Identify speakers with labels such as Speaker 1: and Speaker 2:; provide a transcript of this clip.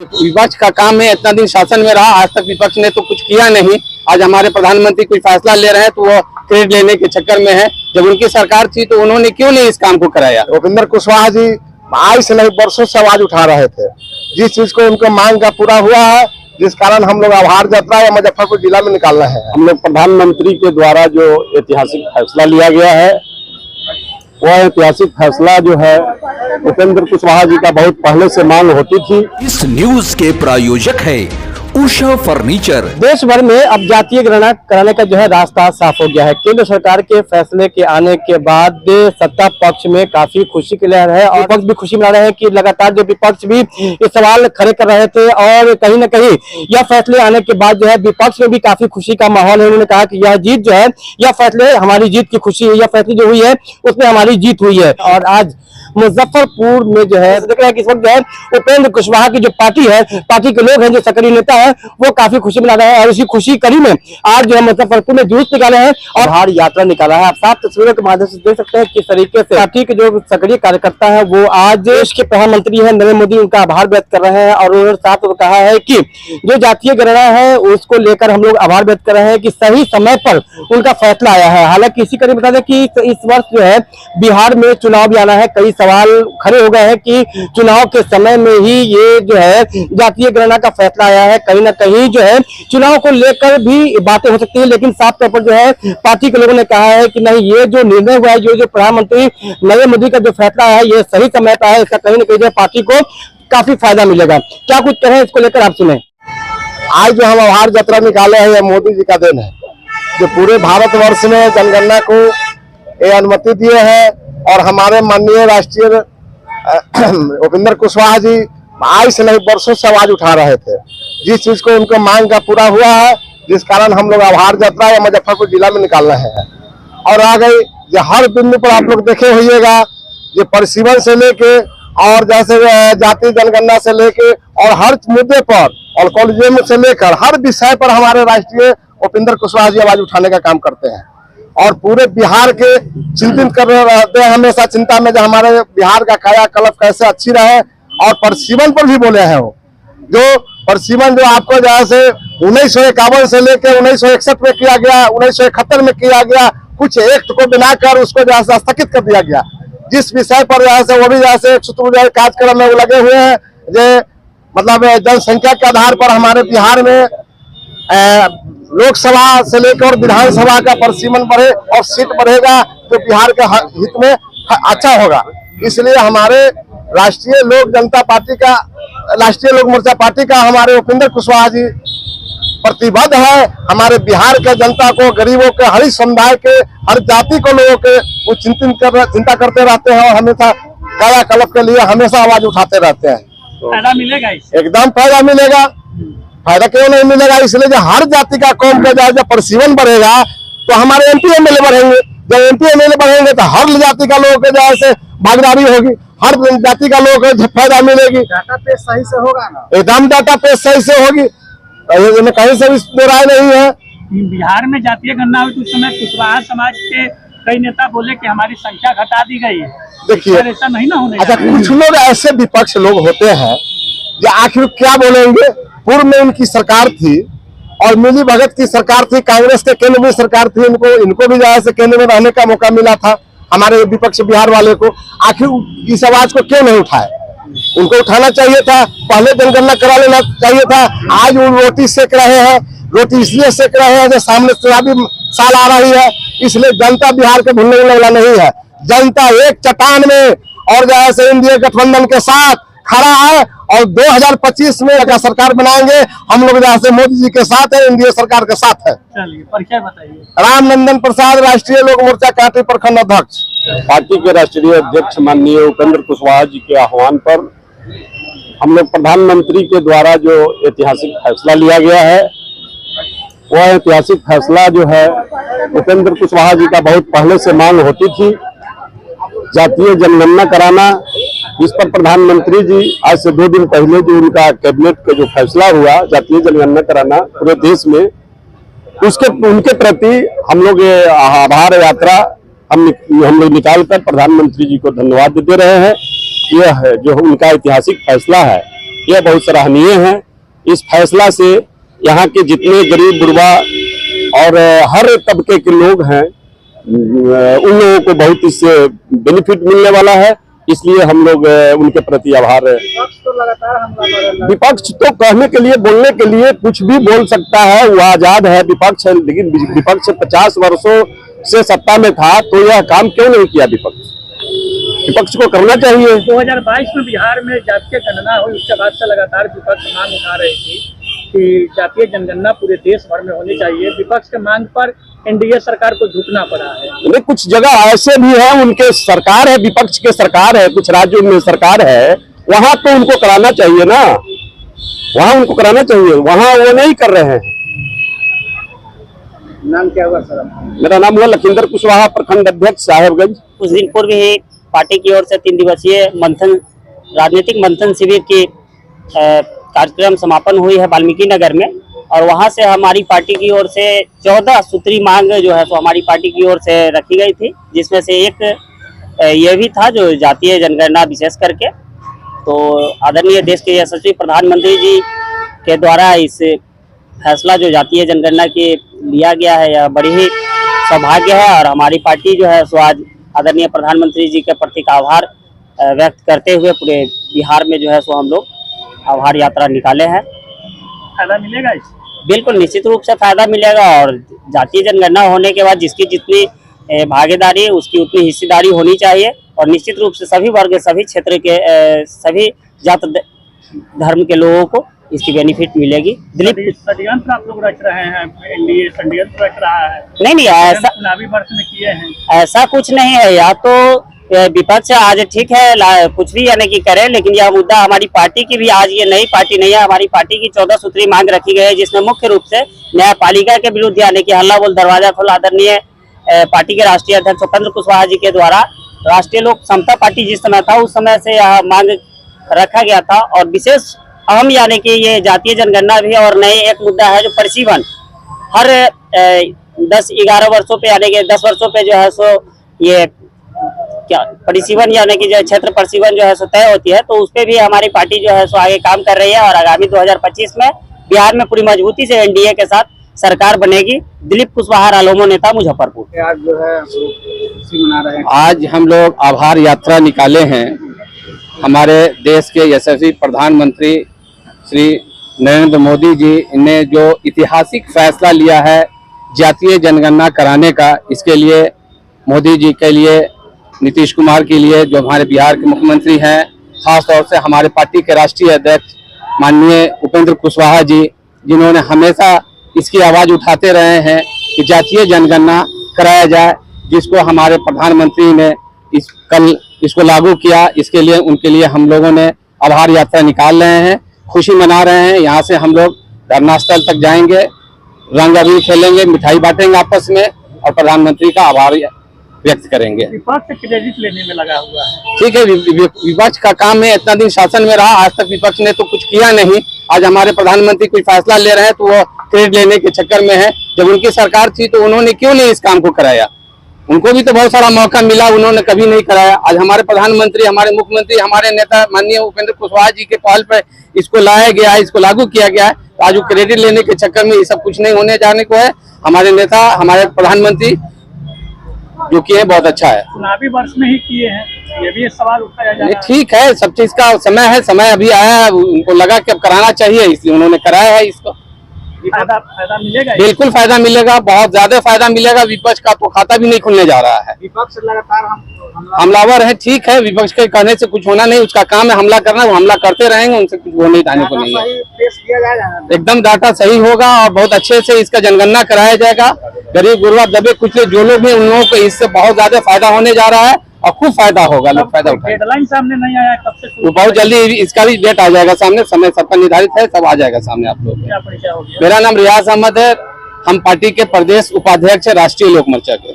Speaker 1: विपक्ष का काम है, इतना दिन शासन में रहा, आज तक विपक्ष ने तो कुछ किया नहीं। आज हमारे प्रधानमंत्री कोई फैसला ले रहे हैं तो वो क्रेडिट लेने के चक्कर में है। जब उनकी सरकार थी तो उन्होंने क्यों नहीं इस काम को कराया।
Speaker 2: उपेंद्र कुशवाहा जी आज से नहीं वर्षों से आवाज उठा रहे थे, जिस चीज को उनके मांग का पूरा हुआ है, जिस कारण हम लोग आभार यात्रा या मुजफ्फरपुर जिला में निकाल रहे हैं।
Speaker 1: हम लोग प्रधानमंत्री के द्वारा जो ऐतिहासिक फैसला लिया गया है, वह ऐतिहासिक फैसला जो है उपेंद्र कुशवाहा जी का बहुत पहले से मांग होती थी।
Speaker 3: इस न्यूज के प्रायोजक है उषा फर्नीचर।
Speaker 4: देश भर में अब जातीय गणना कराने का जो है रास्ता साफ हो गया है। केंद्र सरकार के फैसले के आने के बाद सत्ता पक्ष में काफी खुशी की लहर है और विपक्ष भी खुशी मना रहे हैं कि लगातार जो विपक्ष भी ये सवाल खड़े कर रहे थे और कहीं न कहीं यह फैसले आने के बाद जो है विपक्ष में भी काफी खुशी का माहौल है। उन्होंने कहा कि यह जीत जो है, यह फैसले हमारी जीत की खुशी है, यह फैसले जो हुई है उसमें हमारी जीत हुई है। और आज मुजफ्फरपुर में जो है देख रहे हैं कि इस वक्त जो है उपेंद्र कुशवाहा की जो पार्टी है, पार्टी के लोग हैं, जो सक्रिय नेता है, वो काफी खुशी मना रहे हैं। और इसी खुशी कड़ी में आज जो है मुजफ्फरपुर में जुलूस निकाले हैं और आभार यात्रा निकाला है। आप साफ तस्वीरों के माध्यम से देख सकते हैं किस तरीके से पार्टी के जो सक्रिय कार्यकर्ता है वो आज देश के प्रधानमंत्री है नरेंद्र मोदी, उनका आभार व्यक्त कर रहे हैं। और उन्होंने साफ कहा है कि जो जातीय गणना है उसको लेकर हम लोग आभार व्यक्त कर रहे हैं कि सही समय पर उनका फैसला आया है। हालांकि इसी कड़ी बता दें कि इस वर्ष जो है बिहार में चुनाव भी आना है। कई सवाल खड़े हो गए हैं कि चुनाव के समय में ही ये जो है जातीय गणना का फैसला आया है। कहीं ना कहीं जो है चुनाव को लेकर भी बातें हो सकती है, लेकिन साफ तौर पर जो है पार्टी के लोगों ने कहा है कि नहीं, ये जो निर्णय हुआ है, जो प्रधानमंत्री नरेंद्र मोदी का जो फैसला है, ये सही समय पर है। इसका कहीं ना कहीं पार्टी को काफी फायदा मिलेगा। क्या कुछ कहें इसको लेकर, आप सुने।
Speaker 2: आज जो हम आभार यात्रा निकाले हैं, यह मोदी जी का देन है, जो पूरे भारतवर्ष में जनगणना को ये अनुमति दिए हैं। और हमारे माननीय राष्ट्रीय उपेंद्र कुशवाहा जी आज से नहीं वर्षों से आवाज उठा रहे थे, जिस चीज को उनके मांग का पूरा हुआ है, जिस कारण हम लोग आभार यात्रा या मुजफ्फरपुर जिला में निकाल रहे हैं। और आ गई जो हर बिंदु पर आप लोग देखे होइएगा, ये परिसीमन से लेके और जैसे जातीय जनगणना से लेके और हर मुद्दे पर और कॉलेजों से लेकर हर विषय पर हमारे राष्ट्रीय उपेंद्र कुशवाहा जी आवाज उठाने का काम करते हैं। और पूरे बिहार के चिंतित कर रहे रहते हैं, हमेशा चिंता में जो हमारे बिहार का कायाकल्प कैसे अच्छी रहे। और परिसीमन पर भी बोले हैं वो, जो परिसीमन जो आपको जैसे 1951 से लेकर 1961 में किया गया, 1971 में किया गया, कुछ एक्ट को बनाकर उसको जैसे स्थगित कर दिया गया। जिस विषय पर जैसे वो भी जैसे कार्यक्रम में वो लगे हुए हैं, जो मतलब जनसंख्या के आधार पर हमारे बिहार में लोकसभा से लेकर विधानसभा का परिसीमन बढ़े और सीट बढ़ेगा, तो बिहार के हित में अच्छा होगा। इसलिए हमारे राष्ट्रीय लोक जनता पार्टी का, राष्ट्रीय लोक मोर्चा पार्टी का हमारे उपेंद्र कुशवाहा जी प्रतिबद्ध है। हमारे बिहार के जनता को, गरीबों के, हर समुदाय के, हर जाति को, लोगों के वो चिंता करते रहते हैं और हमेशा कायाकल्प के लिए हमेशा आवाज उठाते रहते हैं।
Speaker 4: फायदा मिलेगा,
Speaker 2: एकदम फायदा मिलेगा। फायदा क्यों नहीं मिलेगा? इसलिए जो हर जाति का कौम का जब परिसीमन बढ़ेगा तो हमारे एमपी एमएलए बढ़ेंगे। जब एमपी एमएलए बढ़ेंगे तो हर जाति का लोगों के जैसे भागीदारी होगी, हर जाति का लोगों को फायदा मिलेगी।
Speaker 4: डाटा पेश सही से होगा ना?
Speaker 2: एकदम डाटा पेश सही से होगी, कहीं से भी राय नहीं है।
Speaker 4: बिहार में जातीय गणना हुई तो उस समय कुशवाहा समाज के कई नेता बोले कि हमारी संख्या घटा दी गई है।
Speaker 2: देखिए
Speaker 4: ऐसा नहीं ना होने।
Speaker 2: अच्छा, कुछ लोग ऐसे विपक्ष लोग होते हैं जो आखिर क्या बोलेंगे। पूर्व में उनकी सरकार थी और मिली भगत की सरकार थी, कांग्रेस के केंद्र में सरकार थी, इनको भी जैसे केंद्र में रहने का मौका मिला था हमारे विपक्ष बिहार वाले को। आखिर इस आवाज को क्यों नहीं उठाए? उनको उठाना चाहिए था, पहले जनगणना करा लेना चाहिए था। आज वो रोटी सेक रहे हैं, रोटी इसलिए सेक रहे हैं जो सामने चुनावी साल आ रही है, इसलिए जनता बिहार के भूलने वाला नहीं है। जनता एक चट्टान में और जैसे इंडिया गठबंधन के साथ खड़ा है और 2025 में अगर सरकार बनाएंगे हम लोग जैसे मोदी जी के साथ है, इंडिया सरकार के साथ है।
Speaker 4: चलिए परिचय बताइए।
Speaker 2: रामनंदन प्रसाद, राष्ट्रीय लोक मोर्चा कांटी प्रखंड अध्यक्ष।
Speaker 1: पार्टी के राष्ट्रीय अध्यक्ष माननीय उपेंद्र कुशवाहा जी के आह्वान पर हम लोग प्रधानमंत्री के द्वारा जो ऐतिहासिक फैसला लिया गया है, वह ऐतिहासिक फैसला जो है उपेंद्र कुशवाहा जी का बहुत पहले से मांग होती थी, जातीय जनगणना कराना। इस पर प्रधानमंत्री जी आज से 2 दिन पहले जो उनका कैबिनेट का जो फैसला हुआ जातीय जनगणना कराना पूरे देश में, उनके प्रति हम लोग ये आभार यात्रा हम लोग निकाल कर प्रधानमंत्री जी को धन्यवाद दे रहे हैं। यह है जो उनका ऐतिहासिक फैसला है, यह बहुत सराहनीय है। इस फैसला से यहाँ के जितने गरीब गुरबा और हर तबके के लोग हैं उन लोगों को बहुत इससे बेनिफिट मिलने वाला है, इसलिए हम लोग उनके प्रति आभार है। विपक्ष तो कहने के लिए बोलने के लिए कुछ भी बोल सकता है, वो आजाद है, विपक्ष है, लेकिन विपक्ष 50 वर्षों से सत्ता में था तो यह काम क्यों नहीं किया? विपक्ष को करना चाहिए।
Speaker 5: 2022 में बिहार में जातीय गणना हुई, उसके बाद से लगातार विपक्ष मांग उठा रही थी कि जातीय जनगणना पूरे देश भर में होनी चाहिए। विपक्ष के मांग पर एनडीए सरकार को झुकना पड़ा है।
Speaker 1: नहीं, कुछ जगह ऐसे भी है उनके सरकार है, विपक्ष के सरकार है, कुछ राज्यों में सरकार है, वहां तो उनको कराना चाहिए ना, वहां उनको कराना चाहिए, वहां वो नहीं कर रहे हैं।
Speaker 5: नाम क्या हुआ सर?
Speaker 1: मेरा नाम हुआ लखिंदर कुशवाहा, प्रखंड अध्यक्ष साहेबगंज।
Speaker 6: कुछ दिन पूर्व ही पार्टी की ओर से 3 दिवसीय राजनीतिक मंथन शिविर की कार्यक्रम समापन हुई है वाल्मीकि नगर में, और वहां से हमारी पार्टी की ओर से 14 सूत्री मांग जो है सो हमारी पार्टी की ओर से रखी गई थी, जिसमें से एक ये भी था जो जातीय जनगणना विशेष करके। तो आदरणीय देश के यशस्वी प्रधानमंत्री जी के द्वारा इस फैसला जो जातीय जनगणना की लिया गया है, यह बड़ी ही सौभाग्य है, और हमारी पार्टी जो है सो आज आदरणीय प्रधानमंत्री जी के प्रति आभार व्यक्त करते हुए पूरे बिहार में जो है सो हम लोग आभार यात्रा निकाले हैं।
Speaker 5: फायदा मिलेगा इससे?
Speaker 6: बिल्कुल निश्चित रूप से फायदा मिलेगा, और जातीय जनगणना होने के बाद जिसकी जितनी भागीदारी उसकी उतनी हिस्सेदारी होनी चाहिए, और निश्चित रूप से सभी वर्ग, सभी क्षेत्र के सभी जात धर्म के लोगों को इसकी बेनिफिट मिलेगी। दिलीप,
Speaker 5: षड्यंत्र आप लोग रच रहे हैं, एनडीए षड्यंत्र रच रहा है?
Speaker 6: नहीं, ऐसा
Speaker 5: चुनावी वर्ष में किए हैं,
Speaker 6: ऐसा कुछ नहीं है। या तो विपक्ष आज ठीक है कुछ भी यानी कि करे, लेकिन यह मुद्दा हमारी पार्टी की भी, आज ये नई पार्टी नहीं है, हमारी पार्टी की 14 सूत्री मांग रखी गई है, जिसमें मुख्य रूप से न्यायपालिका के विरुद्ध यानी कि हल्ला बोल दरवाजा खोल आदरणीय पार्टी के राष्ट्रीय अध्यक्ष उपेंद्र कुशवाहा जी के द्वारा राष्ट्रीय लोक समता पार्टी जिस समय था उस समय से यह मांग रखा गया था। और विशेष अहम यानी कि ये जातीय जनगणना भी, और नए एक मुद्दा है जो परिसीवन हर 10-11 वर्षों पे यानी कि 10 वर्षों पे जो है सो ये क्या परिसीवन यानी कि जो क्षेत्र परिसीवन जो है सो तय होती है, तो उस पर भी हमारी पार्टी जो है सो आगे काम कर रही है, और आगामी 2025 में बिहार में पूरी मजबूती से एनडीए के साथ सरकार बनेगी। दिलीप कुशवाहा, रालोमो नेता, मुजफ्फरपुर।
Speaker 5: आज जो है खुशी मना रहे हैं।
Speaker 7: आज हम लोग आभार यात्रा निकाले हैं। हमारे देश के यशस्वी प्रधानमंत्री श्री नरेंद्र मोदी जी ने जो ऐतिहासिक फैसला लिया है जातीय जनगणना कराने का, इसके लिए मोदी जी के लिए, नीतीश कुमार के लिए जो हमारे बिहार के मुख्यमंत्री हैं, खास तौर से हमारे पार्टी के राष्ट्रीय अध्यक्ष माननीय उपेंद्र कुशवाहा जी, जिन्होंने हमेशा इसकी आवाज़ उठाते रहे हैं कि जातीय जनगणना कराया जाए, जिसको हमारे प्रधानमंत्री ने कल इसको लागू किया। इसके लिए उनके लिए हम लोगों ने आभार यात्रा निकाल रहे हैं, खुशी मना रहे हैं। यहाँ से हम लोग धरना स्थल तक जाएंगे, रंग अबीर खेलेंगे, मिठाई बांटेंगे आपस में, और प्रधानमंत्री का आभार व्यक्त करेंगे।
Speaker 5: विपक्ष क्रेडिट लेने में लगा हुआ है।
Speaker 7: ठीक है, विपक्ष का काम है, इतना दिन शासन में रहा, आज तक विपक्ष ने तो कुछ किया नहीं। आज हमारे प्रधानमंत्री कोई फैसला ले रहे हैं तो वो क्रेडिट लेने के चक्कर में है। जब उनकी सरकार थी तो उन्होंने क्यों नहीं इस काम को कराया? उनको भी तो बहुत सारा मौका मिला, उन्होंने कभी नहीं कराया। आज हमारे प्रधानमंत्री, हमारे मुख्यमंत्री, हमारे नेता माननीय उपेंद्र कुशवाहा जी के पहल पर इसको लाया गया है, इसको लागू किया गया है। तो आज वो क्रेडिट लेने के चक्कर में ये सब कुछ नहीं होने जाने को है। हमारे नेता, हमारे प्रधानमंत्री जो किए बहुत अच्छा है।
Speaker 5: चुनावी वर्ष में ही किए हैं, ये भी एक सवाल उठाया जा रहा है।
Speaker 7: ठीक है, सब चीज का समय है, समय अभी आया है, उनको लगा कि अब कराना चाहिए, इसलिए उन्होंने कराया है इसको।
Speaker 5: फायदा मिलेगा?
Speaker 7: बिल्कुल फायदा मिलेगा, बहुत ज्यादा फायदा मिलेगा। विपक्ष का तो खाता भी नहीं खुलने जा रहा है।
Speaker 5: विपक्ष लगातार
Speaker 7: हमलावर है, ठीक है, विपक्ष के कहने से कुछ होना नहीं, उसका काम है हमला करना, वो हमला करते रहेंगे, उनसे कुछ वो नहीं जाने को नहीं है। एकदम डाटा सही होगा और बहुत अच्छे से इसका जनगणना कराया जाएगा। गरीब गुरबा दबे कुचले जो लोग हैं उन लोगों को इससे बहुत ज्यादा फायदा होने जा रहा है, और खूब फायदा होगा, लोग फायदा उठाएंगे।
Speaker 5: डेडलाइन सामने नहीं आया कब से?
Speaker 7: तो बहुत जल्दी इसका भी डेट आ जाएगा सामने, समय सबका निर्धारित है, सब आ जाएगा सामने आप लोग।
Speaker 5: क्या परिचय हो गया?
Speaker 7: मेरा नाम रियाज अहमद है, हम पार्टी के प्रदेश उपाध्यक्ष है राष्ट्रीय लोक मोर्चा के।